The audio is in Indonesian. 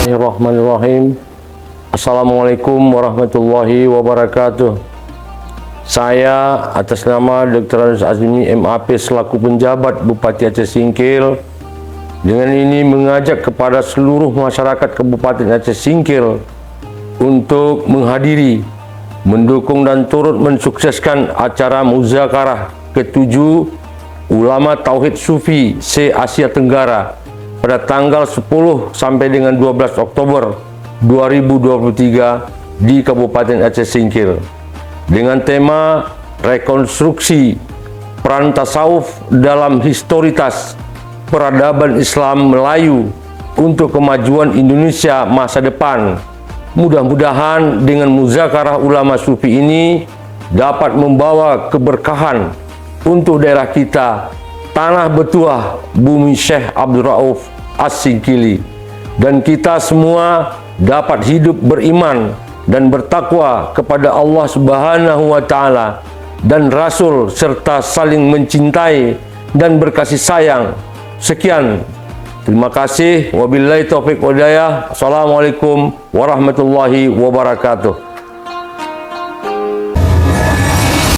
Bismillahirrahmanirrahim. Assalamualaikum warahmatullahi wabarakatuh. Saya atas nama Dr. Anus Azmi MAP selaku penjabat Bupati Aceh Singkil dengan ini mengajak kepada seluruh masyarakat Kabupaten Aceh Singkil untuk menghadiri, mendukung dan turut mensukseskan acara muzakarah ke-7 Ulama Tauhid Sufi se-Asia Tenggara pada tanggal 10 sampai dengan 12 Oktober 2023 di Kabupaten Aceh Singkil dengan tema rekonstruksi peran tasawuf dalam historitas peradaban Islam Melayu untuk kemajuan Indonesia masa depan. Mudah-mudahan dengan muzakarah ulama sufi ini dapat membawa keberkahan untuk daerah kita, Tanah Betuah, bumi Syekh Abdul Rauf As-Singkili, dan kita semua dapat hidup beriman dan bertakwa kepada Allah Subhanahu wa Ta'ala dan Rasul, serta saling mencintai dan berkasih sayang. Sekian, terima kasih. Wabillahi taufiq wal hidayah. Assalamualaikum warahmatullahi wabarakatuh.